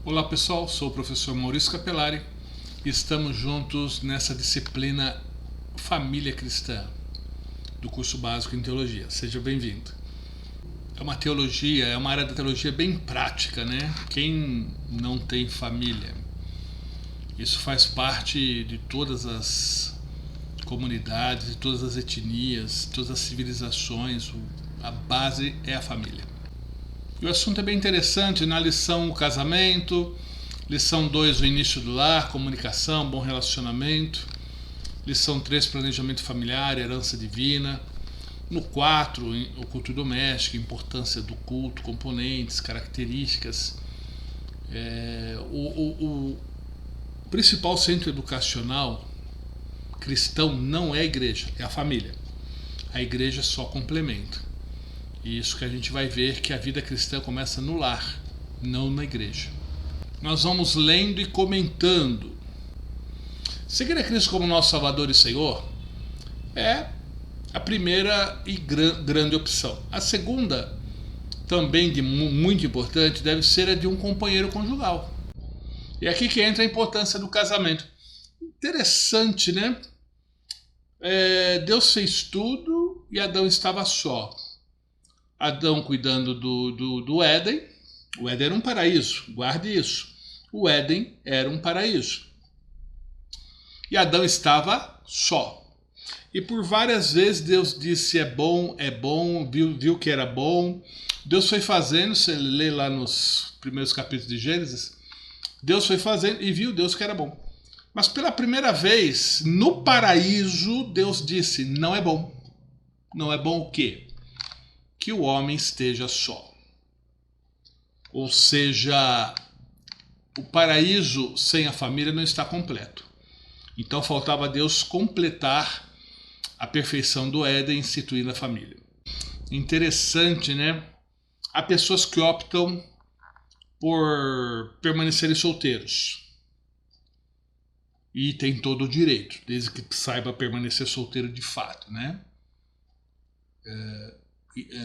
Olá pessoal, sou o professor Maurício Capelari e estamos juntos nessa disciplina Família Cristã do curso básico em Teologia. Seja bem-vindo. É uma área da teologia bem prática, né? Quem não tem família? Isso faz parte de todas as comunidades, de todas as etnias, todas as civilizações. A base é a família. E o assunto é bem interessante. Na lição o casamento, lição 2 o início do lar, comunicação, bom relacionamento, lição 3 planejamento familiar, herança divina, no 4 o culto doméstico, importância do culto, componentes, características. O principal centro educacional cristão não é a igreja, é a família. A igreja só complementa. E isso que a gente vai ver, que a vida cristã começa no lar, não na igreja. Nós vamos lendo e comentando. Seguir a Cristo como nosso Salvador e Senhor é a primeira e grande opção. A segunda, também muito importante, deve ser a de um companheiro conjugal. E é aqui que entra a importância do casamento. Interessante, né? Deus fez tudo e Adão estava só. Adão cuidando do Éden. O Éden era um paraíso, guarde isso. O Éden era um paraíso. E Adão estava só. E por várias vezes Deus disse é bom, viu que era bom. Deus foi fazendo, você lê lá nos primeiros capítulos de Gênesis, Deus foi fazendo e viu Deus que era bom. Mas pela primeira vez, no paraíso, Deus disse, não é bom. Não é bom o quê? Que o homem esteja só. Ou seja, o paraíso sem a família não está completo. Então faltava a Deus completar a perfeição do Éden instituindo a família. Interessante, né? Há pessoas que optam por permanecerem solteiros. E tem todo o direito, desde que saiba permanecer solteiro de fato, né?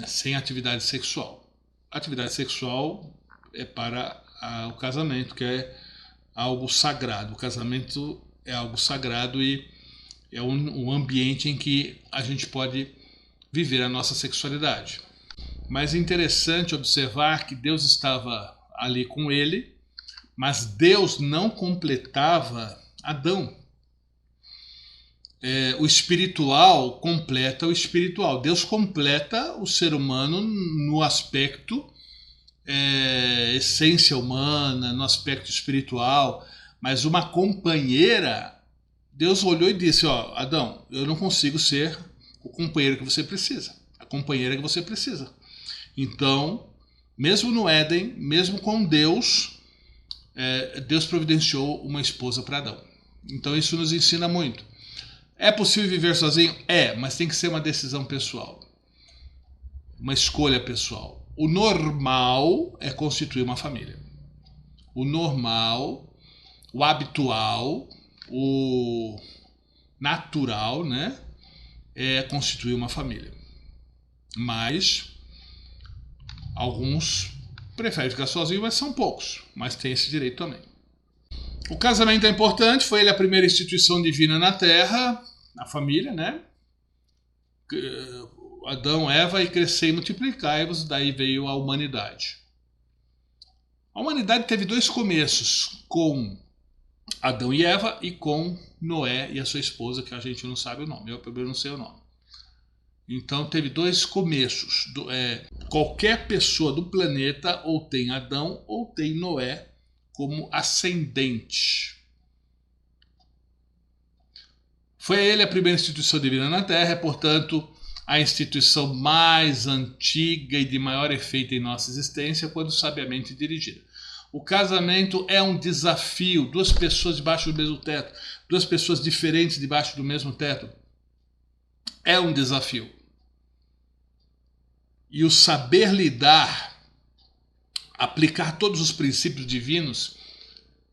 Sem atividade sexual. Atividade sexual é para o casamento, que é algo sagrado. O casamento é algo sagrado e é um ambiente em que a gente pode viver a nossa sexualidade. Mas é interessante observar que Deus estava ali com ele, mas Deus não completava Adão. O espiritual completa o espiritual. Deus completa o ser humano no aspecto essência humana, no aspecto espiritual, mas uma companheira, Deus olhou e disse, Adão, eu não consigo ser o companheiro que você precisa, a companheira que você precisa. Então, mesmo no Éden, mesmo com Deus, Deus providenciou uma esposa para Adão. Então isso nos ensina muito. É possível viver sozinho? Mas tem que ser uma decisão pessoal. Uma escolha pessoal. O normal é constituir uma família. O normal, o habitual, o natural, né, é constituir uma família. Mas alguns preferem ficar sozinhos, mas são poucos. Mas tem esse direito também. O casamento é importante, foi ele a primeira instituição divina na Terra, na família, né? Adão, Eva, e crescer e multiplicai-vos, daí veio a humanidade. A humanidade teve dois começos, com Adão e Eva e com Noé e a sua esposa, que a gente não sabe o nome, eu primeiro não sei o nome. Então teve dois começos. Qualquer pessoa do planeta ou tem Adão ou tem Noé como ascendente. Foi ele a primeira instituição divina na Terra, portanto, a instituição mais antiga e de maior efeito em nossa existência, quando sabiamente dirigida. O casamento é um desafio, duas pessoas debaixo do mesmo teto, duas pessoas diferentes debaixo do mesmo teto. É um desafio. E o saber lidar, aplicar todos os princípios divinos,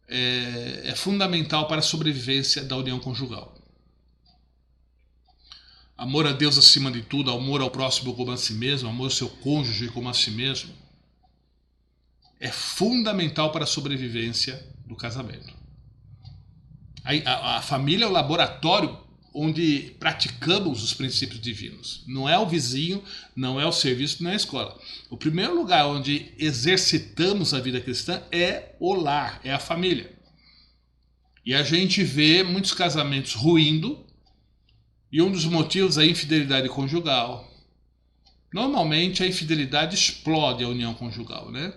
é fundamental para a sobrevivência da união conjugal. Amor a Deus acima de tudo, amor ao próximo como a si mesmo, amor ao seu cônjuge como a si mesmo. é fundamental para a sobrevivência do casamento. A família é o laboratório onde praticamos os princípios divinos. Não é o vizinho, não é o serviço, não é a escola. O primeiro lugar onde exercitamos a vida cristã é o lar, é a família. E a gente vê muitos casamentos ruindo, e um dos motivos é a infidelidade conjugal. Normalmente a infidelidade explode a união conjugal, né?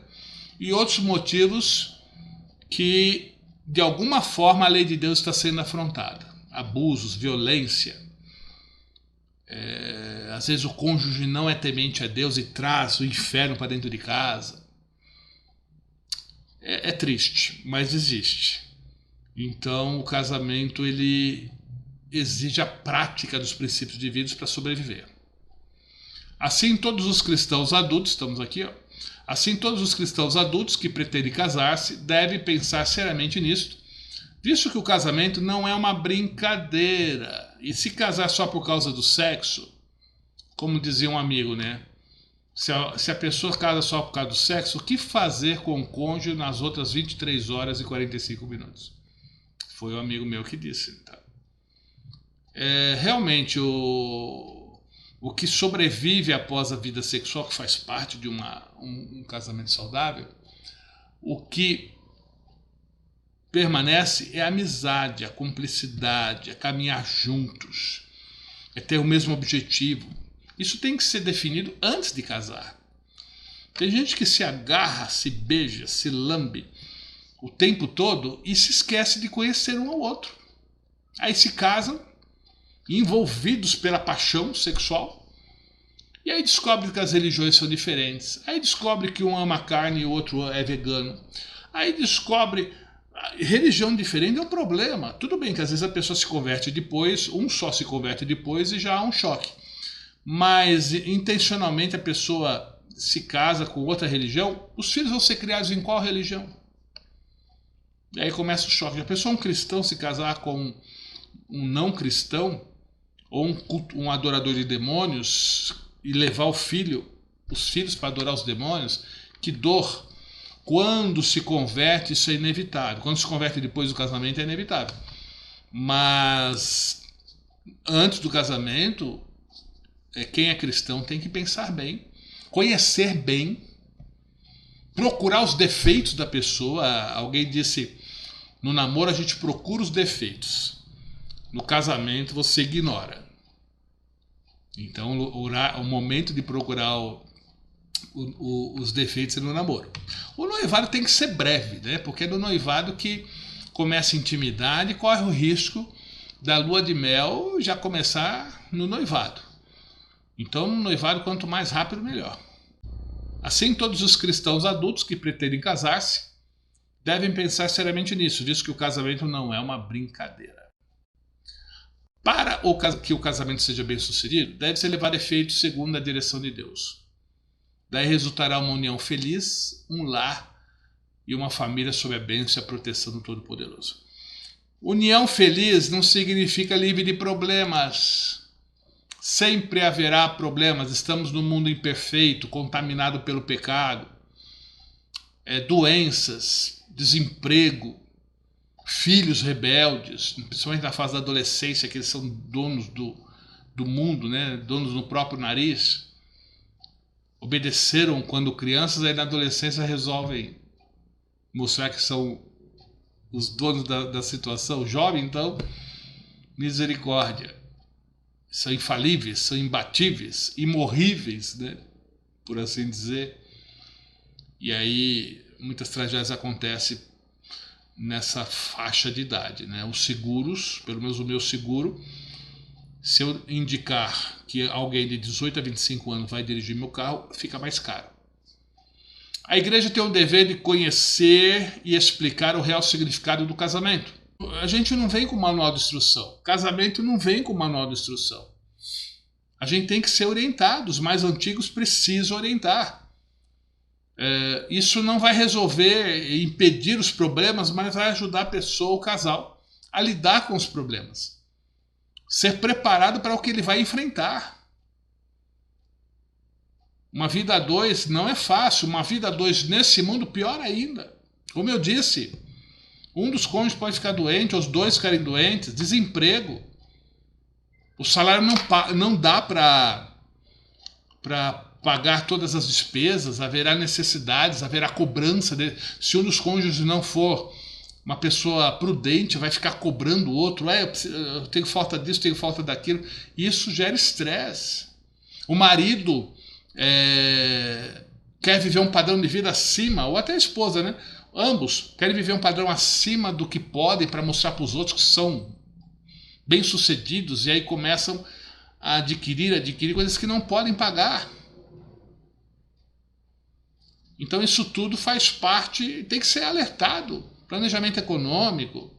E outros motivos que, de alguma forma, a lei de Deus está sendo afrontada. Abusos, violência. Às vezes o cônjuge não é temente a Deus e traz o inferno para dentro de casa. É triste, mas existe. Então o casamento ele exige a prática dos princípios divinos para sobreviver. Assim todos os cristãos adultos, estamos aqui, ó. Assim todos os cristãos adultos que pretendem casar-se devem pensar seriamente nisso, visto que o casamento não é uma brincadeira. E se casar só por causa do sexo, como dizia um amigo, né? Se a pessoa casa só por causa do sexo, o que fazer com o cônjuge nas outras 23 horas e 45 minutos? Foi um amigo meu que disse. Tá? Realmente, o que sobrevive após a vida sexual, que faz parte de um casamento saudável, o que permanece é a amizade, a cumplicidade, é caminhar juntos, é ter o mesmo objetivo. Isso tem que ser definido antes de casar. Tem gente que se agarra, se beija, se lambe o tempo todo e se esquece de conhecer um ao outro. Aí se casam, envolvidos pela paixão sexual, e aí descobre que as religiões são diferentes. Aí descobre que um ama carne e o outro é vegano. Aí descobre... Religião diferente é um problema. Tudo bem que às vezes a pessoa se converte depois, um só se converte depois e já há um choque. Mas intencionalmente a pessoa se casa com outra religião, os filhos vão ser criados em qual religião? E aí começa o choque. A pessoa, um cristão, se casar com um não cristão, ou um adorador de demônios, e levar os filhos para adorar os demônios, que dor. Quando se converte, isso é inevitável. Quando se converte depois do casamento, é inevitável. Mas antes do casamento, quem é cristão tem que pensar bem, conhecer bem, procurar os defeitos da pessoa. Alguém disse, no namoro a gente procura os defeitos, no casamento você ignora. Então o momento de procurar os defeitos é no namoro. O noivado tem que ser breve, né? Porque é no noivado que começa a intimidade e corre o risco da lua de mel já começar no noivado. Então, no noivado, quanto mais rápido, melhor. Assim, todos os cristãos adultos que pretendem casar-se devem pensar seriamente nisso, visto que o casamento não é uma brincadeira. Para que o casamento seja bem sucedido, deve ser levado a efeito segundo a direção de Deus. Daí resultará uma união feliz, um lar e uma família sob a bênção e a proteção do Todo-Poderoso. União feliz não significa livre de problemas. Sempre haverá problemas. Estamos num mundo imperfeito, contaminado pelo pecado. Doenças, desemprego, filhos rebeldes, principalmente na fase da adolescência, que eles são donos do mundo, né? Donos do próprio nariz. Obedeceram quando crianças, aí na adolescência resolvem mostrar que são os donos da situação. Jovem, então, misericórdia. São infalíveis, são imbatíveis, imorríveis, né? Por assim dizer. E aí muitas tragédias acontecem nessa faixa de idade, né? Os seguros, pelo menos o meu seguro, se eu indicar que alguém de 18 a 25 anos vai dirigir meu carro, fica mais caro. A igreja tem o dever de conhecer e explicar o real significado do casamento. A gente não vem com manual de instrução. Casamento não vem com manual de instrução. A gente tem que ser orientado. Os mais antigos precisam orientar. Isso não vai resolver e impedir os problemas, mas vai ajudar a pessoa, o casal, a lidar com os problemas. Ser preparado para o que ele vai enfrentar. Uma vida a dois não é fácil. Uma vida a dois nesse mundo, pior ainda. Como eu disse, um dos cônjuges pode ficar doente, os dois ficarem doentes, desemprego. O salário não dá para pagar todas as despesas, haverá necessidades, haverá cobrança. Se um dos cônjuges não for uma pessoa prudente, vai ficar cobrando o outro. Eu tenho falta disso, tenho falta daquilo. Isso gera estresse. O marido quer viver um padrão de vida acima, ou até a esposa, né? Ambos querem viver um padrão acima do que podem para mostrar para os outros que são bem-sucedidos, e aí começam a adquirir coisas que não podem pagar. Então isso tudo faz parte, tem que ser alertado. Planejamento econômico,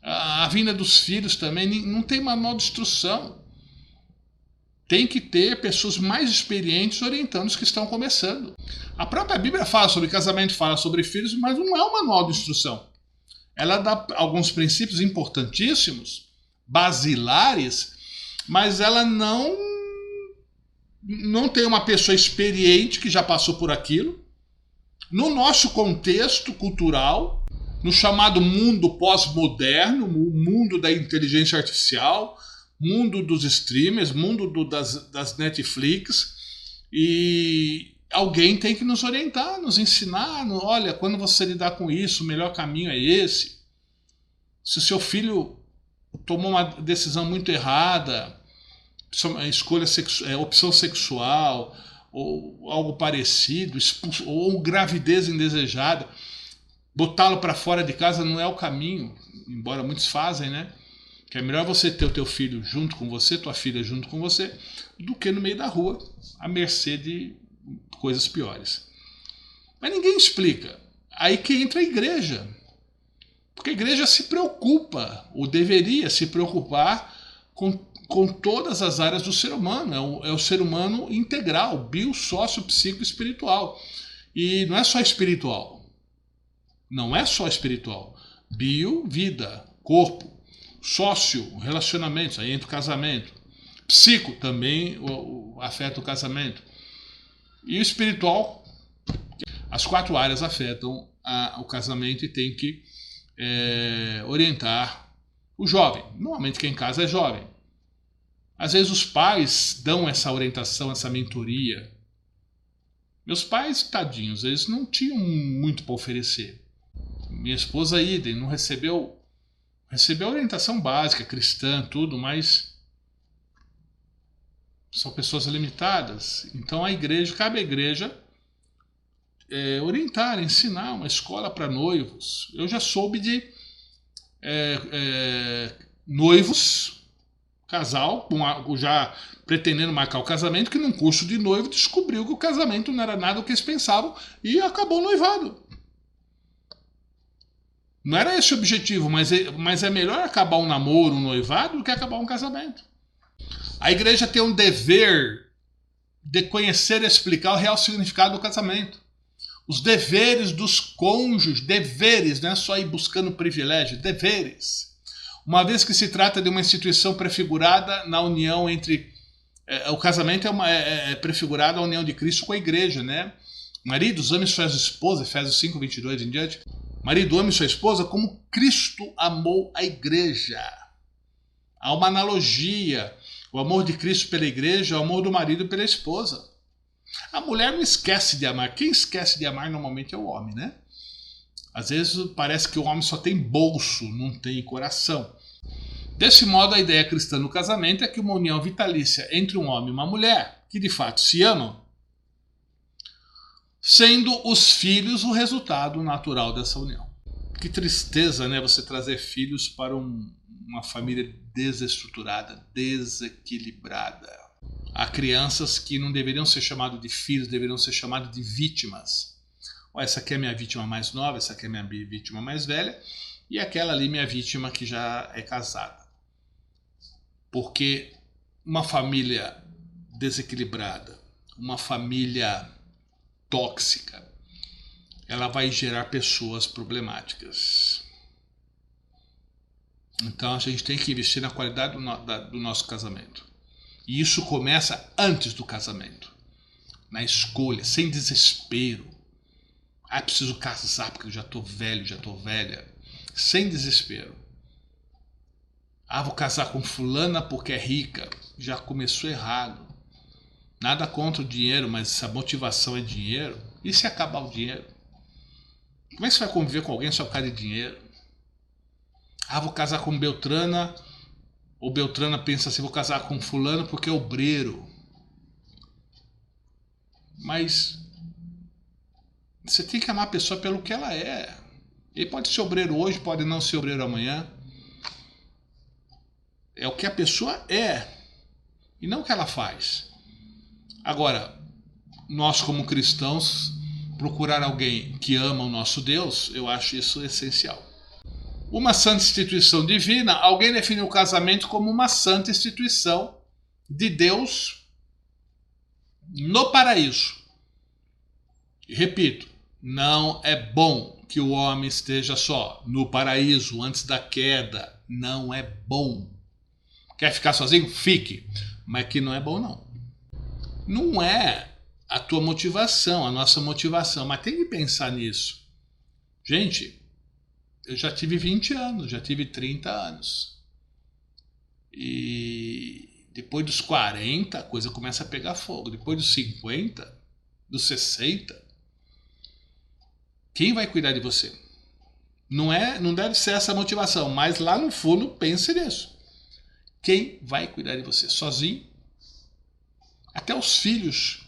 a vinda dos filhos também, não tem manual de instrução. Tem que ter pessoas mais experientes orientando os que estão começando. A própria Bíblia fala sobre casamento, fala sobre filhos, mas não é um manual de instrução. Ela dá alguns princípios importantíssimos, basilares, mas ela não tem uma pessoa experiente que já passou por aquilo. No nosso contexto cultural, no chamado mundo pós-moderno, o mundo da inteligência artificial, mundo dos streamers, mundo das Netflix, e alguém tem que nos orientar, nos ensinar. Olha, quando você lidar com isso, o melhor caminho é esse. Se o seu filho tomou uma decisão muito errada, opção sexual, ou algo parecido, ou gravidez indesejada, botá-lo para fora de casa não é o caminho, embora muitos fazem, né? Que é melhor você ter o teu filho junto com você, tua filha junto com você, do que no meio da rua, à mercê de coisas piores. Mas ninguém explica. Aí que entra a igreja. Porque a igreja se preocupa, ou deveria se preocupar com todas as áreas do ser humano. É o ser humano integral, bio, sócio, psico, espiritual. E não é só espiritual. Não é só espiritual. Bio, vida, corpo. Sócio, relacionamentos, aí entra o casamento. Psico, também afeta o casamento. E o espiritual, as 4 áreas afetam o casamento e tem que orientar o jovem. Normalmente quem casa é jovem. Às vezes os pais dão essa orientação, essa mentoria. Meus pais, tadinhos, eles não tinham muito para oferecer. Minha esposa, idem, não recebeu orientação básica, cristã, tudo, mas são pessoas limitadas. Então cabe à igreja orientar, ensinar uma escola para noivos. Eu já soube de noivos, casal, já pretendendo marcar o casamento, que num curso de noivo descobriu que o casamento não era nada o que eles pensavam e acabou o noivado. Não era esse o objetivo, mas é melhor acabar um namoro, um noivado, do que acabar um casamento. A igreja tem um dever de conhecer e explicar o real significado do casamento. Os deveres dos cônjuges, deveres, não é só ir buscando privilégio, deveres. Uma vez que se trata de uma instituição prefigurada na união entre... o casamento é prefigurado a união de Cristo com a igreja, né? Maridos, ame sua esposa, Efésios 5, 22 em diante. Marido, ame sua esposa como Cristo amou a igreja. Há uma analogia. O amor de Cristo pela igreja é o amor do marido pela esposa. A mulher não esquece de amar. Quem esquece de amar normalmente é o homem, né? Às vezes parece que o homem só tem bolso, não tem coração. Desse modo, a ideia cristã no casamento é que uma união vitalícia entre um homem e uma mulher, que de fato se amam, sendo os filhos o resultado natural dessa união. Que tristeza, né? Você trazer filhos para uma família desestruturada, desequilibrada. Há crianças que não deveriam ser chamadas de filhos, deveriam ser chamadas de vítimas. Essa aqui é minha vítima mais nova, essa aqui é minha vítima mais velha, e aquela ali minha vítima que já é casada. Porque uma família desequilibrada, uma família tóxica, ela vai gerar pessoas problemáticas. Então a gente tem que investir na qualidade do nosso casamento. E isso começa antes do casamento. na escolha, sem desespero. Ah, preciso casar porque eu já tô velho, já tô velha. Sem desespero. Ah, vou casar com fulana porque é rica. Já começou errado. Nada contra o dinheiro, mas se a motivação é dinheiro, e se acabar o dinheiro? Como é que você vai conviver com alguém só por causa de dinheiro? Ah, vou casar com Beltrana. Ou Beltrana pensa assim, vou casar com fulano porque é obreiro. Mas você tem que amar a pessoa pelo que ela é. Ele pode ser obreiro hoje, pode não ser obreiro amanhã. É o que a pessoa é e não o que ela faz. Agora, nós como cristãos, procurar alguém que ama o nosso Deus, eu acho isso essencial. Uma santa instituição divina, alguém define o casamento como uma santa instituição de Deus no paraíso. E repito, não é bom que o homem esteja só no paraíso antes da queda. Não é bom. Quer ficar sozinho? Fique. Mas que não é bom, não. Não é a tua motivação, a nossa motivação. Mas tem que pensar nisso. Gente, eu já tive 20 anos, já tive 30 anos. E depois dos 40, a coisa começa a pegar fogo. Depois dos 50, dos 60, quem vai cuidar de você? Não deve ser essa a motivação, mas lá no fundo pense nisso. Quem vai cuidar de você? Sozinho? Até os filhos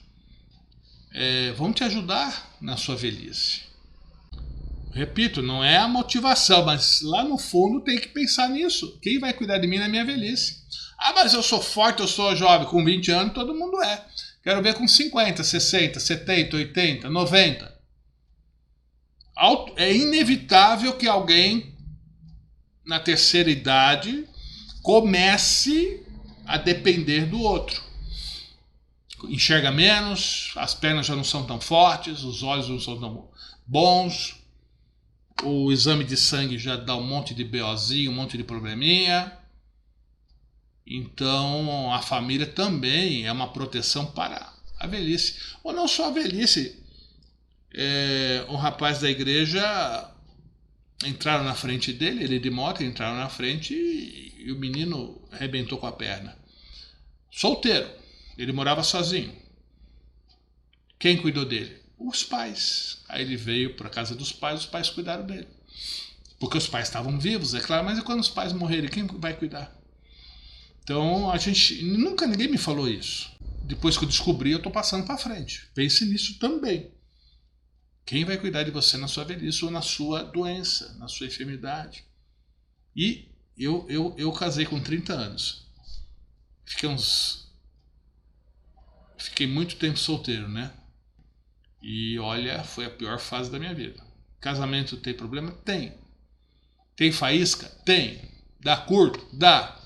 vão te ajudar na sua velhice. Repito, não é a motivação, mas lá no fundo tem que pensar nisso. Quem vai cuidar de mim na minha velhice? Ah, mas eu sou forte, eu sou jovem. Com 20 anos todo mundo é. Quero ver com 50, 60, 70, 80, 90. É inevitável que alguém na terceira idade comece a depender do outro. Enxerga menos, as pernas já não são tão fortes, os olhos não são tão bons, o exame de sangue já dá um monte de BOzinho, um monte de probleminha. Então a família também é uma proteção para a velhice. Ou não só a velhice. Um rapaz da igreja entraram na frente dele, ele de moto, entraram na frente e o menino arrebentou com a perna. Solteiro, ele morava sozinho. Quem cuidou dele? Os pais. Aí ele veio para a casa dos pais, os pais cuidaram dele. Porque os pais estavam vivos, é claro, mas e quando os pais morrerem, quem vai cuidar? Então nunca ninguém me falou isso. Depois que eu descobri, eu estou passando para frente. Pense nisso também. Quem vai cuidar de você na sua velhice ou na sua doença, na sua enfermidade? E eu casei com 30 anos. Fiquei muito tempo solteiro, né? E olha, foi a pior fase da minha vida. Casamento tem problema? Tem. Tem faísca? Tem. Dá curto? Dá.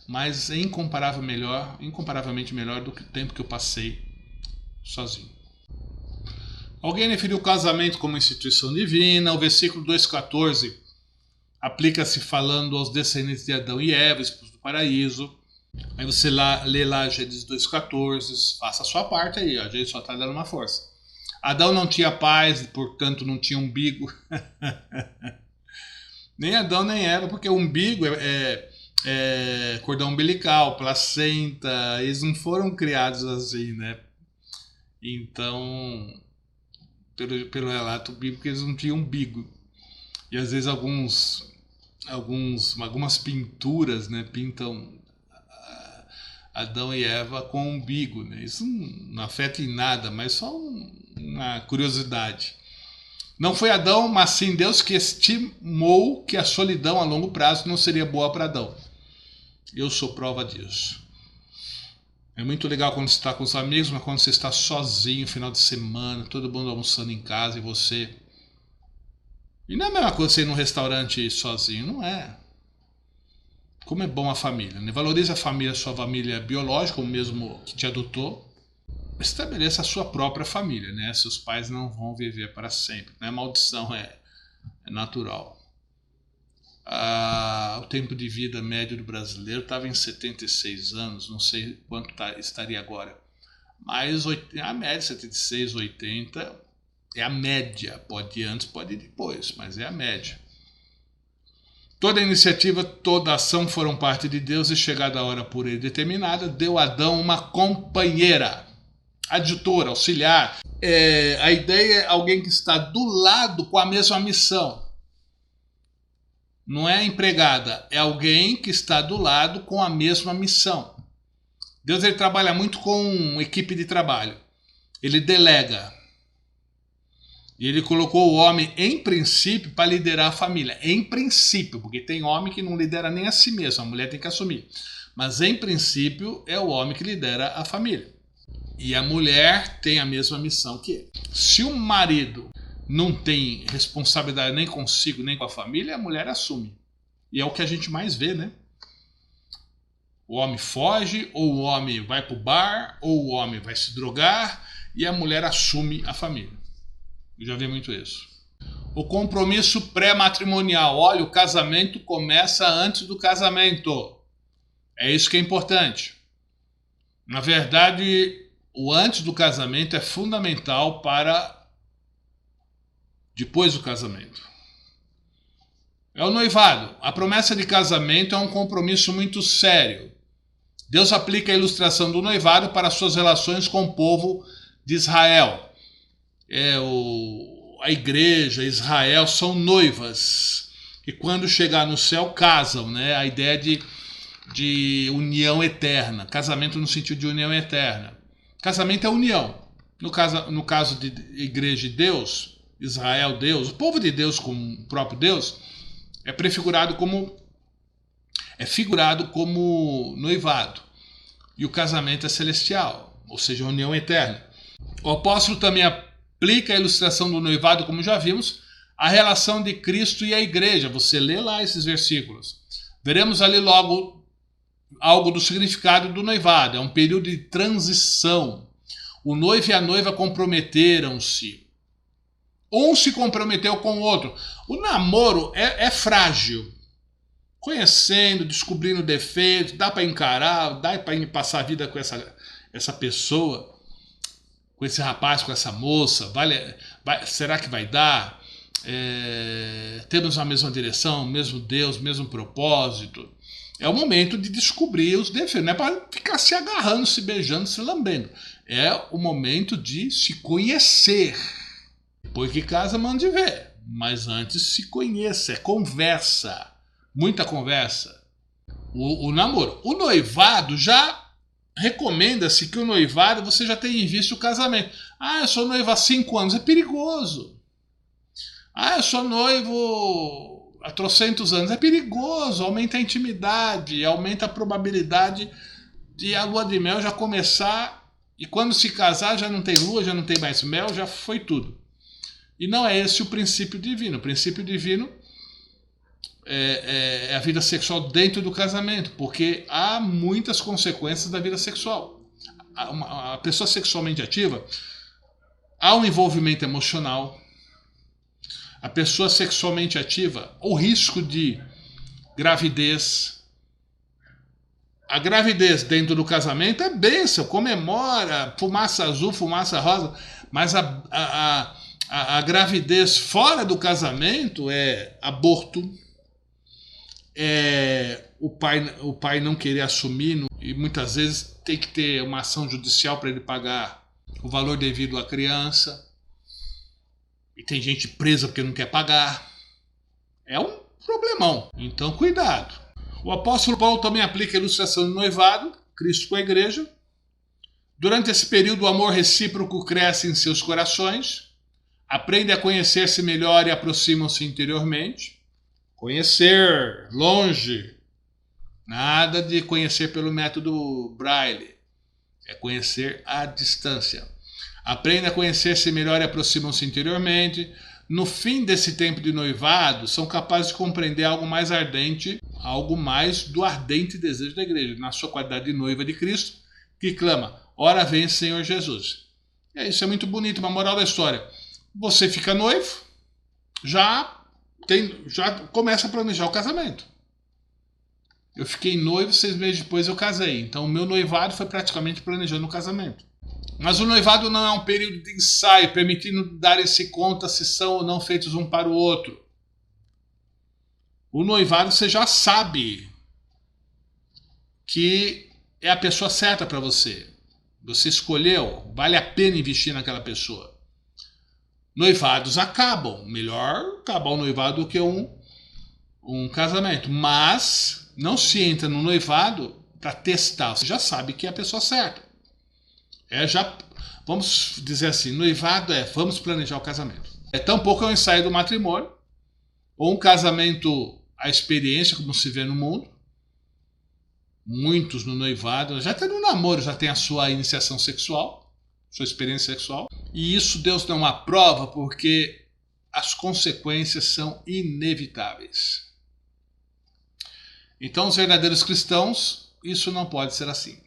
Mas é incomparavelmente melhor do que o tempo que eu passei sozinho. Alguém definiu o casamento como instituição divina. O versículo 2,14 aplica-se falando aos descendentes de Adão e Eva, expulsos do paraíso. Aí você lê lá Gênesis 2,14, faça a sua parte aí, a gente só está dando uma força. Adão não tinha pais, portanto não tinha umbigo. Nem Adão nem Eva, porque o umbigo é cordão umbilical, placenta, eles não foram criados assim, né? Então, pelo relato bíblico, eles não tinham umbigo. E às vezes algumas pinturas, né, pintam Adão e Eva com umbigo, né? Isso não afeta em nada, mas só uma curiosidade. Não foi Adão, mas sim Deus que estimou que a solidão a longo prazo não seria boa para Adão. Eu sou prova disso. É muito legal quando você está com os amigos, mas quando você está sozinho, final de semana, todo mundo almoçando em casa e você... E não é a mesma coisa você ir num restaurante sozinho, não é. Como é bom a família, né? Valorize a família, sua família biológica, o mesmo que te adotou. Estabeleça a sua própria família, né? Seus pais não vão viver para sempre, né? Maldição é natural. O tempo de vida médio do brasileiro estava em 76 anos, não sei quanto estaria agora. mas a média 76, 80 é a média. Pode ir antes, pode ir depois, mas é a média. Toda iniciativa, toda ação foram parte de Deus e chegada a hora por ele determinada, deu a Adão uma companheira, adjutora, auxiliar. A ideia é alguém que está do lado com a mesma missão. Não é empregada, é alguém que está do lado com a mesma missão. Deus ele trabalha muito com equipe de trabalho. Ele delega. E ele colocou o homem, em princípio, para liderar a família. Em princípio, porque tem homem que não lidera nem a si mesmo, a mulher tem que assumir. Mas, em princípio, é o homem que lidera a família. E a mulher tem a mesma missão que ele. Se o marido não tem responsabilidade nem consigo, nem com a família, a mulher assume. E é o que a gente mais vê, né? O homem foge, ou o homem vai pro bar, ou o homem vai se drogar, e a mulher assume a família. Eu já vi muito isso. O compromisso pré-matrimonial. Olha, o casamento começa antes do casamento. É isso que é importante. Na verdade, o antes do casamento é fundamental para depois do casamento. É o noivado. A promessa de casamento é um compromisso muito sério. Deus aplica a ilustração do noivado para suas relações com o povo de Israel. A igreja, Israel, são noivas. E quando chegar no céu, casam, né? A ideia de união eterna. Casamento no sentido de união eterna. Casamento é união. No caso de igreja de Deus, Israel, Deus, o povo de Deus com o próprio Deus, é figurado como noivado. E o casamento é celestial, ou seja, a união eterna. O apóstolo também aplica a ilustração do noivado, como já vimos, a relação de Cristo e a igreja. Você lê lá esses versículos. Veremos ali logo algo do significado do noivado. É um período de transição. O noivo e a noiva comprometeram-se. Um se comprometeu com o outro. O namoro é frágil. Conhecendo, descobrindo defeitos, dá para encarar, dá para passar a vida com essa pessoa, com esse rapaz, com essa moça. Será que vai dar? Temos a mesma direção, mesmo Deus, mesmo propósito. É o momento de descobrir os defeitos. Não é para ficar se agarrando, se beijando, se lambendo. É o momento de se conhecer. Depois que casa, manda de ver. Mas antes se conheça, é conversa. Muita conversa. O namoro. O noivado já recomenda-se que o noivado você já tenha em vista o casamento. Eu sou noivo há 5 anos. É perigoso. Eu sou noivo há trocentos anos. É perigoso. Aumenta a intimidade. Aumenta a probabilidade de a lua de mel já começar. E quando se casar já não tem lua, já não tem mais mel, já foi tudo. E não é esse o princípio divino. O princípio divino é a vida sexual dentro do casamento, porque há muitas consequências da vida sexual. A pessoa sexualmente ativa, há um envolvimento emocional. A pessoa sexualmente ativa, o risco de gravidez. A gravidez dentro do casamento é bênção, comemora, fumaça azul, fumaça rosa, mas a gravidez fora do casamento é aborto, o pai não querer assumir, e muitas vezes tem que ter uma ação judicial para ele pagar o valor devido à criança. E tem gente presa porque não quer pagar. É um problemão. Então, cuidado. O apóstolo Paulo também aplica a ilustração do noivado, Cristo com a igreja. Durante esse período, o amor recíproco cresce em seus corações. Aprendem a conhecer-se melhor e aproximam-se interiormente. Conhecer, longe. Nada de conhecer pelo método Braille. É conhecer à distância. Aprendem a conhecer-se melhor e aproximam-se interiormente. No fim desse tempo de noivado, são capazes de compreender algo mais ardente, algo mais do ardente desejo da igreja, na sua qualidade de noiva de Cristo, que clama, ora vem Senhor Jesus. Isso é muito bonito, uma moral da história. Você fica noivo, já começa a planejar o casamento. Eu fiquei noivo, 6 meses depois eu casei. Então o meu noivado foi praticamente planejando o casamento. Mas o noivado não é um período de ensaio, permitindo darem-se conta se são ou não feitos um para o outro. O noivado você já sabe que é a pessoa certa para você. Você escolheu, vale a pena investir naquela pessoa. Noivados acabam. Melhor acabar o noivado do que um casamento. Mas não se entra no noivado para testar. Você já sabe que é a pessoa certa. Vamos dizer assim, noivado vamos planejar o casamento. Tampouco é um ensaio do matrimônio. Ou um casamento, a experiência, como se vê no mundo. Muitos no noivado, já até no namoro, já tem a sua iniciação sexual, sua experiência sexual. E isso Deus não aprova porque as consequências são inevitáveis. Então, os verdadeiros cristãos, isso não pode ser assim.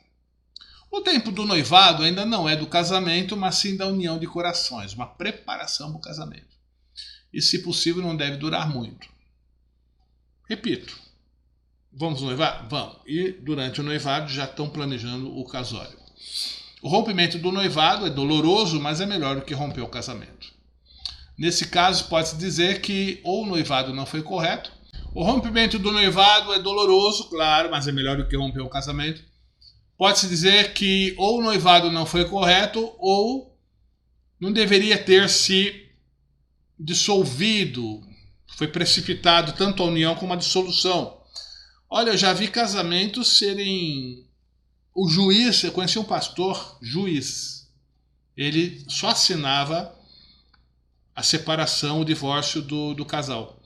O tempo do noivado ainda não é do casamento, mas sim da união de corações, uma preparação para o casamento. E, se possível, não deve durar muito. Repito, vamos noivar? Vamos. E durante o noivado já estão planejando o casório. O rompimento do noivado é doloroso, mas é melhor do que romper o casamento. Nesse caso, pode-se dizer que ou o noivado não foi correto. O rompimento do noivado é doloroso, claro, mas é melhor do que romper o casamento. Pode-se dizer que ou o noivado não foi correto ou não deveria ter se dissolvido. Foi precipitado tanto a união como a dissolução. Olha, eu já vi casamentos serem... O juiz, eu conheci um pastor, juiz. Ele só assinava a separação, o divórcio do casal.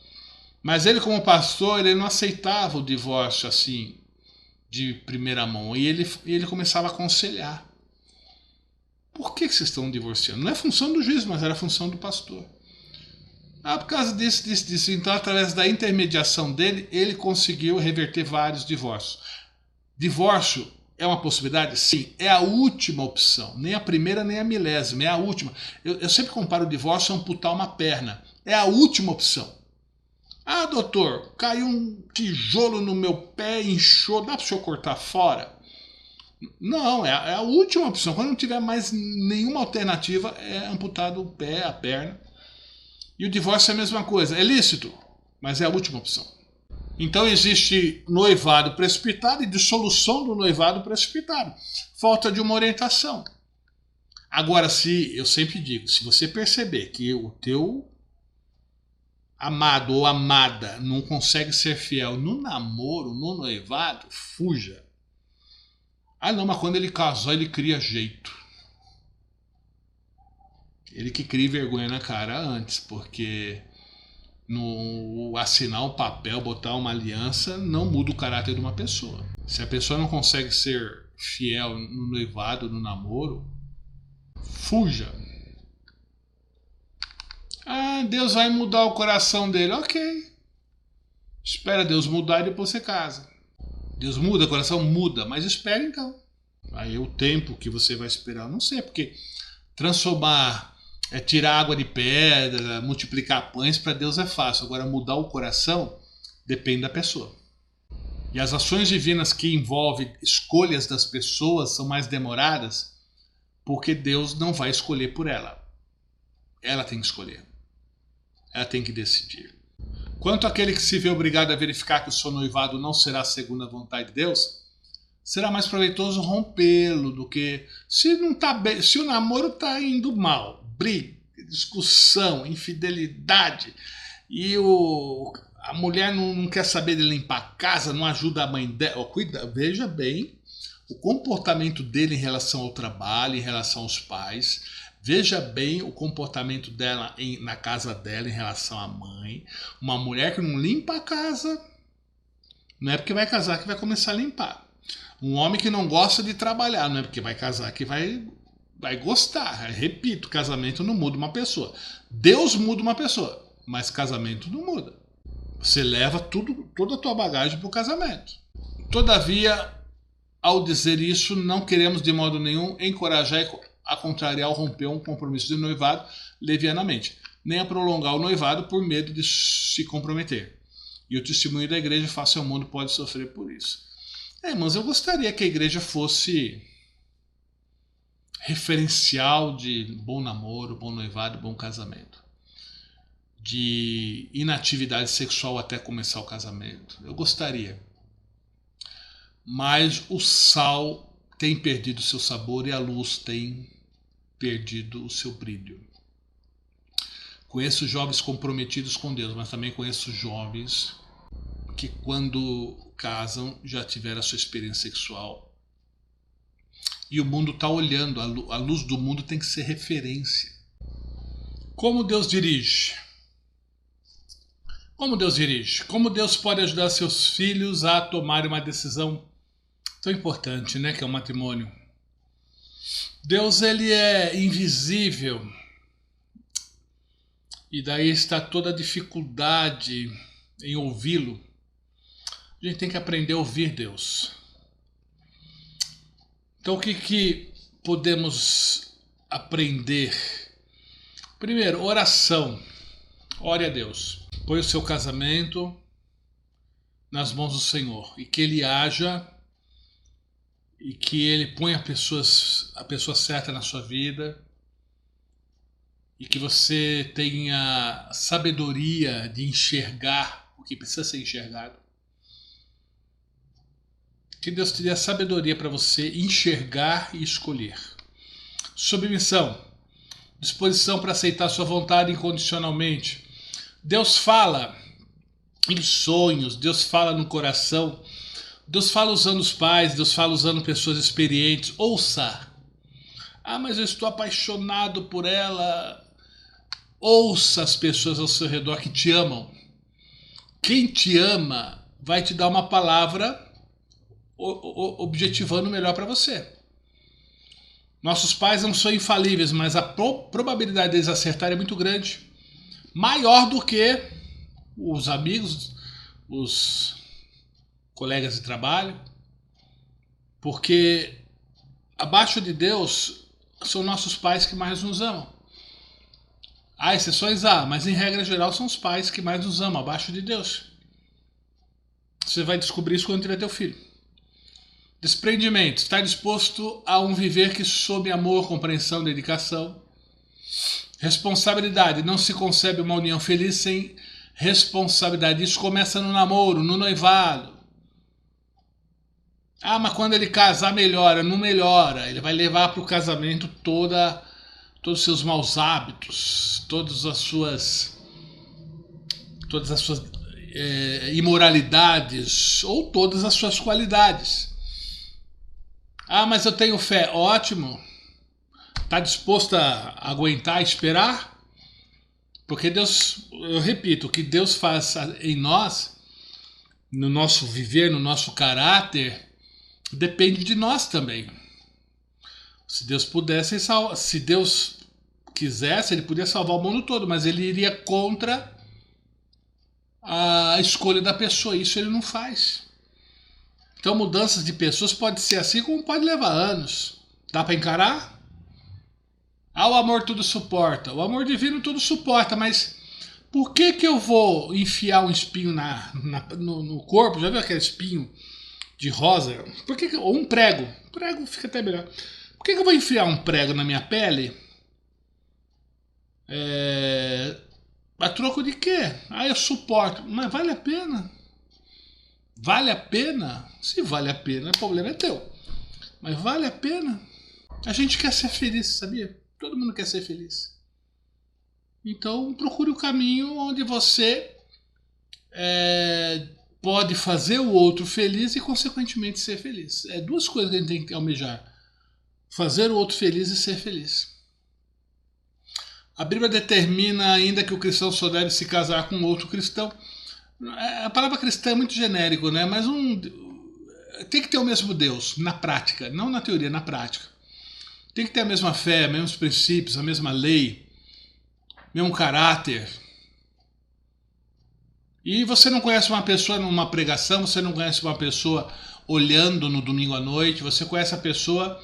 Mas ele, como pastor, ele não aceitava o divórcio assim, de primeira mão. E ele começava a aconselhar. Por que vocês estão divorciando? Não é função do juiz, mas era função do pastor. Por causa disso. Então, através da intermediação dele, ele conseguiu reverter vários divórcios. Divórcio é uma possibilidade? Sim, é a última opção. Nem a primeira, nem a milésima, é a última. Eu sempre comparo o divórcio a amputar uma perna. É a última opção. Doutor, caiu um tijolo no meu pé, inchou, dá para o senhor cortar fora? Não, é a última opção. Quando não tiver mais nenhuma alternativa, é amputado o pé, a perna. E o divórcio é a mesma coisa. É lícito, mas é a última opção. Então existe noivado precipitado e dissolução do noivado precipitado. Falta de uma orientação. Agora, eu sempre digo, se você perceber que o teu amado ou amada não consegue ser fiel no namoro, no noivado, fuja. Não, mas quando ele casou, ele cria jeito. Ele que cria vergonha na cara antes, porque no assinar um papel, botar uma aliança, não muda o caráter de uma pessoa. Se a pessoa não consegue ser fiel no noivado, no namoro, fuja. Deus vai mudar o coração dele. Ok. Espera Deus mudar e depois você casa. Deus muda, o coração muda, mas espera então. Aí o tempo que você vai esperar, eu não sei, porque transformar, tirar água de pedra, multiplicar pães, para Deus é fácil. Agora mudar o coração depende da pessoa. E as ações divinas que envolvem escolhas das pessoas são mais demoradas, porque Deus não vai escolher por ela. Ela tem que escolher. Ela tem que decidir. Quanto àquele que se vê obrigado a verificar que o seu noivado não será segundo a vontade de Deus, será mais proveitoso rompê-lo do que se não tá bem, se o namoro está indo mal, briga, discussão, infidelidade, e a mulher não quer saber de limpar a casa, não ajuda a mãe dela. Veja bem o comportamento dele em relação ao trabalho, em relação aos pais. Veja bem o comportamento dela na casa dela em relação à mãe. Uma mulher que não limpa a casa, não é porque vai casar que vai começar a limpar. Um homem que não gosta de trabalhar, não é porque vai casar que vai gostar. Repito, casamento não muda uma pessoa. Deus muda uma pessoa, mas casamento não muda. Você leva toda a tua bagagem para o casamento. Todavia, ao dizer isso, não queremos de modo nenhum encorajar a contrariar ou romper um compromisso de noivado levianamente, nem a prolongar o noivado por medo de se comprometer. E o testemunho da igreja face ao mundo pode sofrer por isso. Irmãos, eu gostaria que a igreja fosse referencial de bom namoro, bom noivado, bom casamento. De inatividade sexual até começar o casamento. Eu gostaria. Mas o sal tem perdido o seu sabor e a luz tem perdido o seu brilho. Conheço jovens comprometidos com Deus, mas também conheço jovens que quando casam já tiveram a sua experiência sexual. E o mundo está olhando, a luz do mundo tem que ser referência. Como Deus dirige? Como Deus dirige? Como Deus pode ajudar seus filhos a tomarem uma decisão tão importante, né, que é o matrimônio? Deus, ele é invisível. E daí está toda a dificuldade em ouvi-lo. A gente tem que aprender a ouvir Deus. Então o que podemos aprender? Primeiro, oração. Ore a Deus. Põe o seu casamento nas mãos do Senhor. E que Ele haja e que Ele ponha a pessoa certa na sua vida. E que você tenha sabedoria de enxergar o que precisa ser enxergado. Que Deus te dê a sabedoria para você enxergar e escolher. Submissão. Disposição para aceitar sua vontade incondicionalmente. Deus fala em sonhos, Deus fala no coração, Deus fala usando os pais, Deus fala usando pessoas experientes. Ouça. Ah, mas eu estou apaixonado por ela. Ouça as pessoas ao seu redor que te amam. Quem te ama vai te dar uma palavra objetivando o melhor para você. Nossos pais não são infalíveis, mas a probabilidade deles acertarem é muito grande. Maior do que os amigos, os colegas de trabalho. Porque abaixo de Deus são nossos pais que mais nos amam. Há exceções? Há, mas em regra geral são os pais que mais nos amam, abaixo de Deus. Você vai descobrir isso quando tiver teu filho. Desprendimento. Está disposto a um viver que sob amor, compreensão, dedicação. Responsabilidade. Não se concebe uma união feliz sem responsabilidade. Isso começa no namoro, no noivado. Ah, mas quando ele casar melhora. Não melhora. Ele vai levar para o casamento todos os seus maus hábitos, todas as suas imoralidades ou todas as suas qualidades. Ah, mas eu tenho fé. Ótimo. Está disposto a aguentar, esperar? Porque Deus, eu repito, o que Deus faz em nós, no nosso viver, no nosso caráter, depende de nós também. Se Deus pudesse, se Deus quisesse, Ele podia salvar o mundo todo, mas Ele iria contra a escolha da pessoa. Isso Ele não faz. Então mudanças de pessoas pode ser assim como pode levar anos. Dá para encarar? Ah, o amor tudo suporta. O amor divino tudo suporta, mas por que eu vou enfiar um espinho no corpo? Já viu aquele espinho de rosa? Ou um prego. Prego fica até melhor. Por que eu vou enfiar um prego na minha pele? A troco de quê? Ah, eu suporto. Mas vale a pena? Vale a pena? Se vale a pena, o problema é teu. Mas vale a pena? A gente quer ser feliz, sabia? Todo mundo quer ser feliz. Então procure o caminho onde você pode fazer o outro feliz e consequentemente ser feliz. É duas coisas que a gente tem que almejar. Fazer o outro feliz e ser feliz. A Bíblia determina ainda que o cristão só deve se casar com outro cristão. A palavra cristã é muito genérico, né? Mas tem que ter o mesmo Deus na prática, não na teoria, na prática. Tem que ter a mesma fé, mesmos princípios, a mesma lei, mesmo caráter. E você não conhece uma pessoa numa pregação, você não conhece uma pessoa olhando no domingo à noite, você conhece a pessoa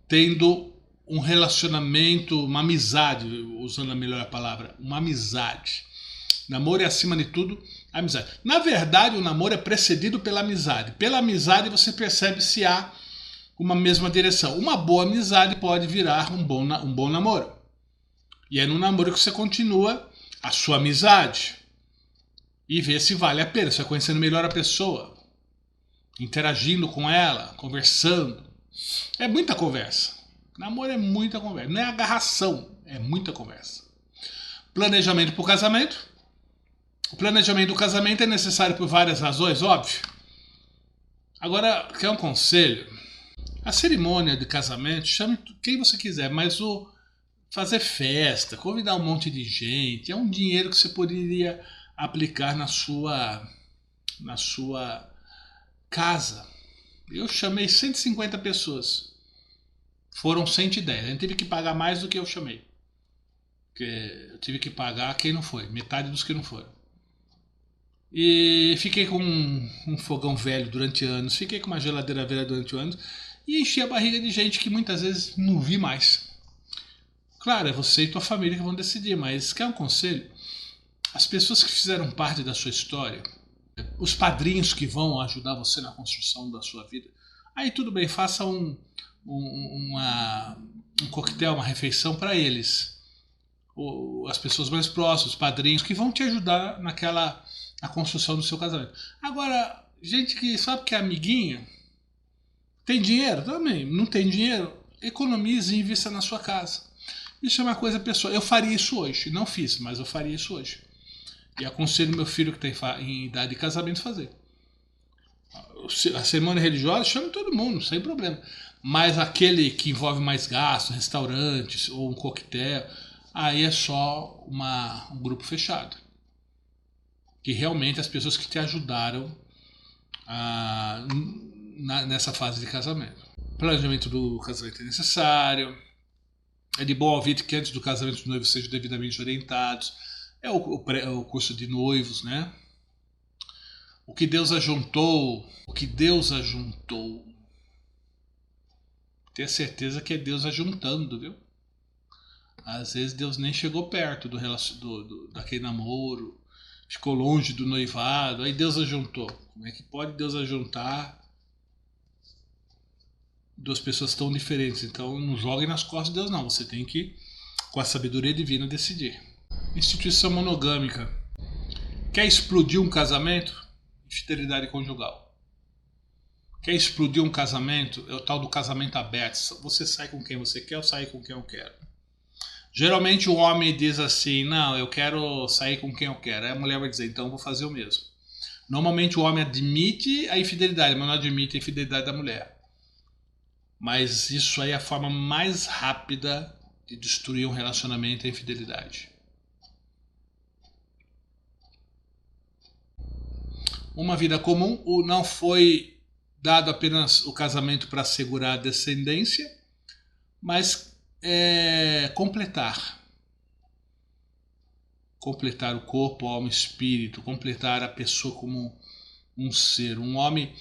tendo um relacionamento, uma amizade, usando a melhor palavra, uma amizade. Namoro é, acima de tudo, amizade. Na verdade, o namoro é precedido pela amizade. Pela amizade você percebe se há uma mesma direção. Uma boa amizade pode virar um bom namoro. E é no namoro que você continua a sua amizade e vê se vale a pena. Você vai conhecendo melhor a pessoa, interagindo com ela, conversando. É muita conversa. Namoro é muita conversa. Não é agarração, é muita conversa. Planejamento para o casamento. O planejamento do casamento é necessário por várias razões, óbvio. Agora, quer um conselho? A cerimônia de casamento, chame quem você quiser, mas fazer festa, convidar um monte de gente, é um dinheiro que você poderia aplicar na sua casa. Eu chamei 150 pessoas. Foram 110. A gente teve que pagar mais do que eu chamei. Porque eu tive que pagar quem não foi, metade dos que não foram. E fiquei com um fogão velho durante anos, fiquei com uma geladeira velha durante anos e enchi a barriga de gente que muitas vezes não vi mais. Claro, é você e tua família que vão decidir, mas quer um conselho? As pessoas que fizeram parte da sua história, os padrinhos que vão ajudar você na construção da sua vida, aí tudo bem, faça um coquetel, uma refeição para eles. As pessoas mais próximas, os padrinhos que vão te ajudar na construção do seu casamento. Agora, gente que sabe que é amiguinho, tem dinheiro também, não tem dinheiro, economize e invista na sua casa. Isso é uma coisa pessoal. Eu faria isso hoje, não fiz, mas eu faria isso hoje. E aconselho meu filho que tem em idade de casamento a fazer. A cerimônia religiosa, chame todo mundo, sem problema. Mas aquele que envolve mais gasto, restaurantes ou um coquetel, aí é só um grupo fechado. Que realmente as pessoas que te ajudaram nessa fase de casamento. O planejamento do casamento é necessário. É de bom ouvir que antes do casamento os noivos sejam devidamente orientados. É o curso de noivos, né? O que Deus ajuntou. Tenha certeza que é Deus ajuntando, viu? Às vezes Deus nem chegou perto daquele namoro, ficou longe do noivado, aí Deus ajuntou. Como é que pode Deus ajuntar duas pessoas tão diferentes? Então não jogue nas costas de Deus, não. Você tem que, com a sabedoria divina, decidir. Instituição monogâmica. Quer explodir um casamento? Infidelidade conjugal. Quer explodir um casamento? É o tal do casamento aberto. Você sai com quem você quer ou sai com quem eu quero. Geralmente o homem diz assim, não, eu quero sair com quem eu quero. Aí a mulher vai dizer, então eu vou fazer o mesmo. Normalmente o homem admite a infidelidade, mas não admite a infidelidade da mulher. Mas isso aí é a forma mais rápida de destruir um relacionamento, é a infidelidade. Uma vida comum, não foi dado apenas o casamento para assegurar a descendência, mas completar o corpo, a alma e o espírito, completar a pessoa como um ser. Um homem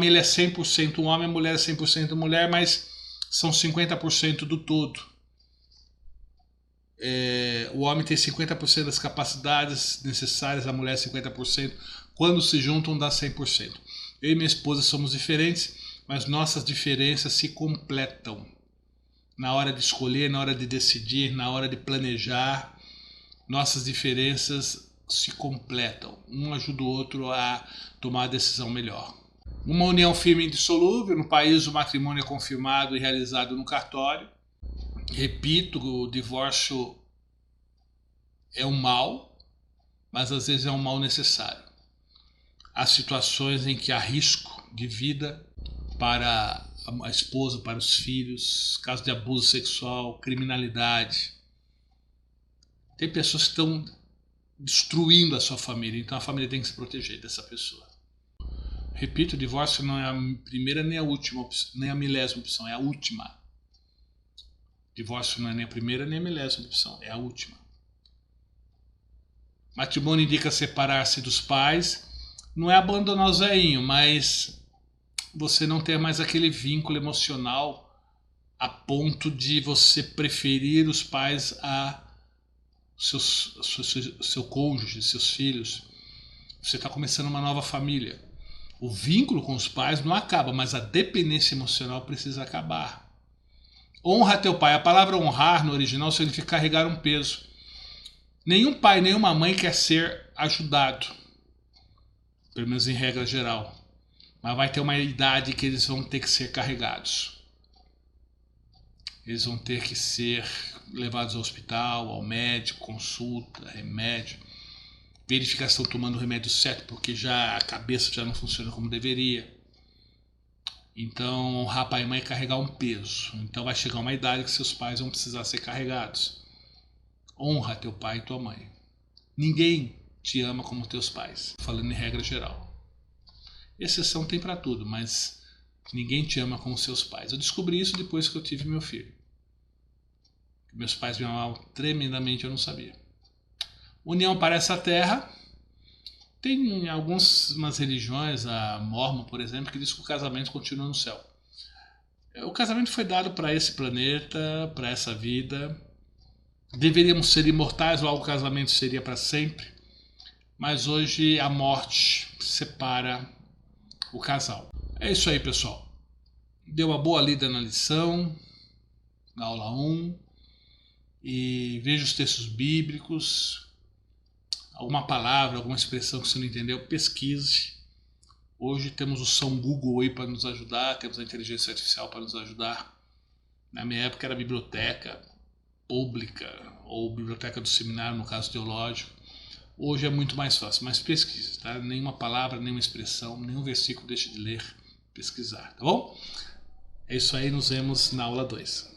ele é 100% um homem, a mulher é 100% mulher, mas são 50% do todo. O homem tem 50% das capacidades necessárias, a mulher 50%. Quando se juntam dá 100%. Eu e minha esposa somos diferentes, mas nossas diferenças se completam. Na hora de escolher, na hora de decidir, na hora de planejar, nossas diferenças se completam. Um ajuda o outro a tomar a decisão melhor. Uma união firme e indissolúvel. No país, o matrimônio é confirmado e realizado no cartório. Repito, o divórcio é um mal, mas às vezes é um mal necessário. Há situações em que há risco de vida para a esposa, para os filhos, casos de abuso sexual, criminalidade. Tem pessoas que estão destruindo a sua família, então a família tem que se proteger dessa pessoa. Repito, o divórcio não é a primeira nem a última, nem a milésima opção, é a última. Divórcio não é nem a primeira nem a milésima opção, é a última. Matrimônio indica separar-se dos pais, não é abandonar o zeinho, mas você não ter mais aquele vínculo emocional a ponto de você preferir os pais a seu cônjuge, seus filhos. Você está começando uma nova família. O vínculo com os pais não acaba, mas a dependência emocional precisa acabar. Honra teu pai. A palavra honrar no original significa carregar um peso. Nenhum pai, nenhuma mãe quer ser ajudado, pelo menos em regra geral. Mas vai ter uma idade que eles vão ter que ser carregados. Eles vão ter que ser levados ao hospital, ao médico, consulta, remédio, verificar se estão tomando o remédio certo, porque já a cabeça já não funciona como deveria. Então, honrar pai e mãe é carregar um peso. Então vai chegar uma idade que seus pais vão precisar ser carregados. Honra teu pai e tua mãe. Ninguém te ama como teus pais, falando em regra geral. Exceção tem para tudo, mas ninguém te ama como seus pais. Eu descobri isso depois que eu tive meu filho. Meus pais me amavam tremendamente, eu não sabia. União para essa terra. Tem algumas religiões, a Mormon, por exemplo, que diz que o casamento continua no céu. O casamento foi dado para esse planeta, para essa vida. Deveríamos ser imortais, logo o casamento seria para sempre. Mas hoje a morte separa o casal. É isso aí, pessoal. Deu uma boa lida na lição, na aula 1. E veja os textos bíblicos. Alguma palavra, alguma expressão que você não entendeu, pesquise. Hoje temos o São Google aí para nos ajudar, temos a inteligência artificial para nos ajudar. Na minha época era biblioteca pública ou biblioteca do seminário, no caso teológico. Hoje é muito mais fácil, mas pesquise, tá? Nenhuma palavra, nenhuma expressão, nenhum versículo deixe de ler, pesquisar, tá bom? É isso aí, nos vemos na aula 2.